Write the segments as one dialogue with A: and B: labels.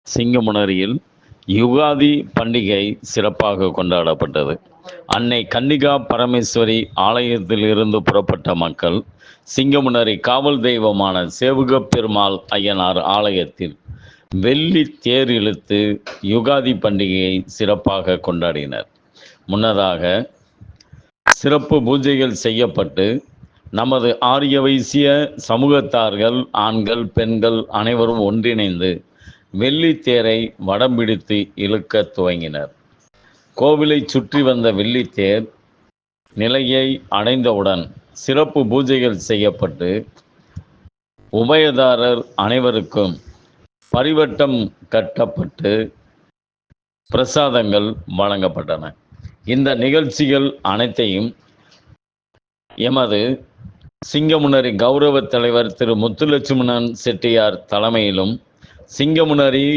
A: சிங்கமுனரியில் யுகாதி பண்டிகை சிறப்பாக கொண்டாடப்பட்டது. அன்னை கன்னிகா பரமேஸ்வரி ஆலயத்தில் இருந்து புறப்பட்ட மக்கள் சிங்கமுனரி காவல் தெய்வமான சேவுகப் பெருமாள் ஐயனார் ஆலயத்தில் வெள்ளி தேர் இழுத்து யுகாதி பண்டிகையை சிறப்பாக கொண்டாடினர். முன்னதாக சிறப்பு பூஜைகள் செய்யப்பட்டு நமது ஆரிய வைசிய சமூகத்தார்கள், ஆண்கள், பெண்கள் அனைவரும் ஒன்றிணைந்து வெள்ளித்தேரை வடம் பிடித்து இழுக்க துவங்கினர். கோவிலை சுற்றி வந்த வெள்ளித்தேர் நிலையை அடைந்தவுடன் சிறப்பு பூஜைகள் செய்யப்பட்டு உபயதாரர் அனைவருக்கும் பரிவட்டம் கட்டப்பட்டு பிரசாதங்கள் வழங்கப்பட்டன. இந்த நிகழ்ச்சிகள் அனைத்தையும் எமது சிங்கமுனரி கௌரவ தலைவர் திரு முத்துலட்சுமணன் செட்டியார் தலைமையிலும் சிங்கமுனரி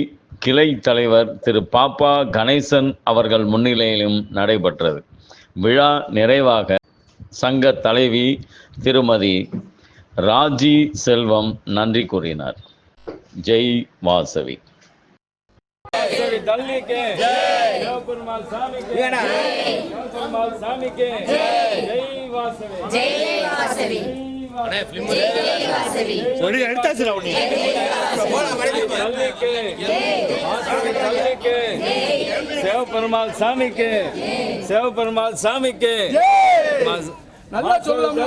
A: கிளை தலைவர் திரு பாப்பா கணேசன் அவர்கள் முன்னிலையிலும் நடைபெற்றது. விழா நிறைவாக சங்க தலைவி திருமதி ராஜி செல்வம் நன்றி கூறினார். ஜெய் வாசவி.
B: சிவபெருமாள் சாமிக்கு, சிவபெருமாள் சாமிக்கு நல்லா சொல்லுங்க.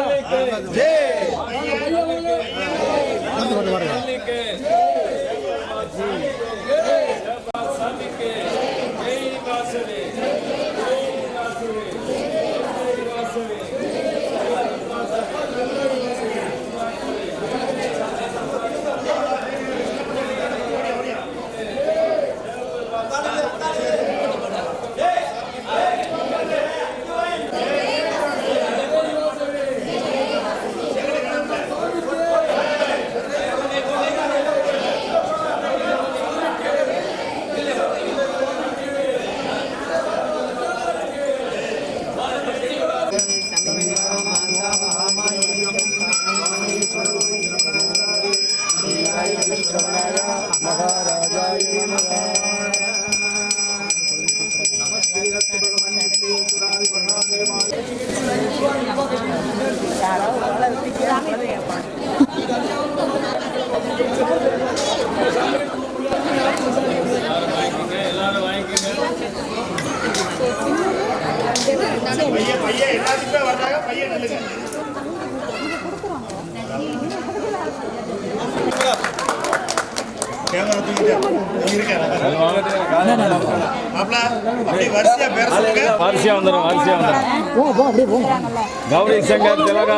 B: கௌரி சங்கர் திலகா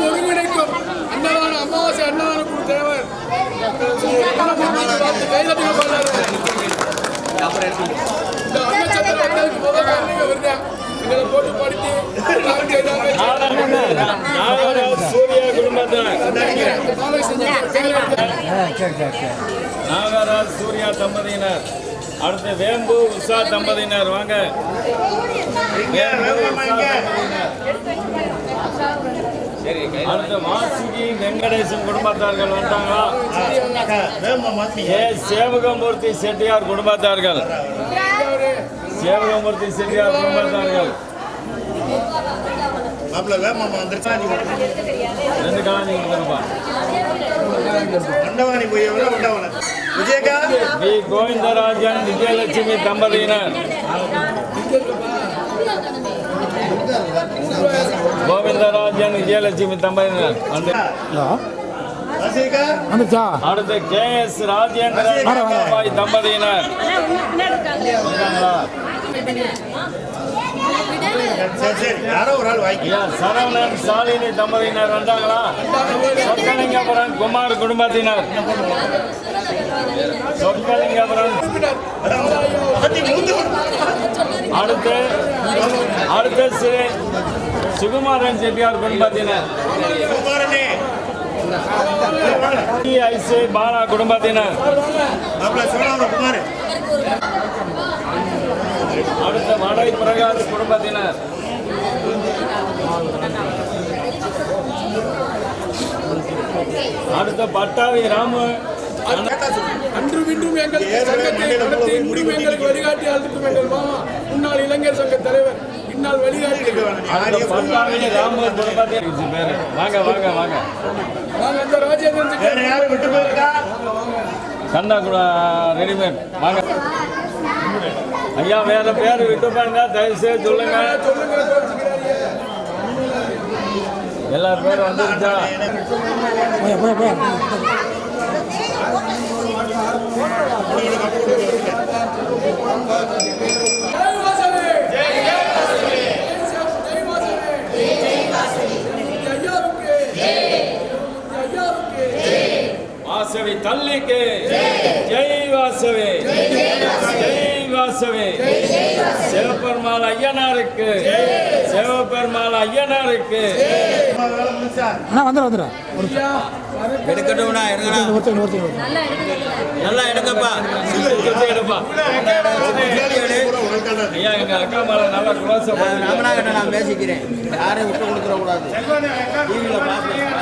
C: ஒருங்கிணைக்கும் அன்னதான அமாவாசை அன்னதான குழு தலைவர் இந்த அன்னச்சத்திர வந்ததுக்கு முதல் காரணங்க வருங்க. எங்களை போட்டு படித்து
B: சூர்யா குடும்பத்தினர், நாகராஜ் சூர்யா தம்பதியினர், அடுத்து வேம்பு உஷா தம்பதியினர் வாங்க. அடுத்து வாசுகி வெங்கடேசன் குடும்பத்தார்கள் வந்தாங்களா? சேவகமூர்த்தி செட்டியார் குடும்பத்தார்கள், சேவகமூர்த்தி செட்டியார் குடும்பத்தார்கள் ரெண்டு காலனி வி கோவிந்தராஜன் விஜயலட்சுமி தம்பதியினர், கோவிந்தராஜன் விஜயலட்சுமி தம்பதியினர். அடுத்து கே எஸ் ராஜேந்திரன் தம்பதியினர், சரவணன் சாலினி தம்பதியினர் வந்தாங்களா? சொக்கலிங்கபுரம் குமார் குடும்பத்தினர், சொக்கலிங்கபுரம். அடுத்து சுகுமாரன் செட்டியார் குடும்பத்தினர், தாய்ஸ் பாலா குடும்பத்தினர். அடுத்த மடை பிரகாஷ் குடும்பத்தினர். அடுத்த பட்டாவி ராமு.
C: அன்றும் இன்றும் எங்கள் சங்கத்தை நடத்தி இன்றும் எங்களுக்கு வழிகாட்டி அளிக்கும் எங்கள் மாமா முன்னாள் இளைஞர் சங்க தலைவர் இந்நாள் வழிகாட்டி
B: அடுத்த பட்டாவி ராமு குடும்பத்தினர். பேரு வாங்க வாங்க வாங்க
C: நாங்கள் அந்த ராஜேந்திரன்
B: கண்ணா ரெடிமேட் வாங்க ஐயா. வேற பேர் விட்டு பாருங்க, தயவுசெய்து சொல்லுங்க. எல்லார் பேரும் வந்துருச்சா? வாசவி தள்ளிக்கு ஜெய் வாசவி, ஜெய் வாசவி. சிவபெருமாள் ஐயனாருக்கு, சிவபெருமாள் ஐயனாருக்கு.
D: எடுக்கட்டும்னா நல்லா எடுங்கப்பா.
B: எடுப்பா ஐயா. எங்க அக்கா மேல நல்லா குலோசம்
D: ராமநாதன் நான் பேசிக்கிறேன். யாரையும் விட்டு கொடுத்துட கூடாது. டிவியில பார்ப்பேன்.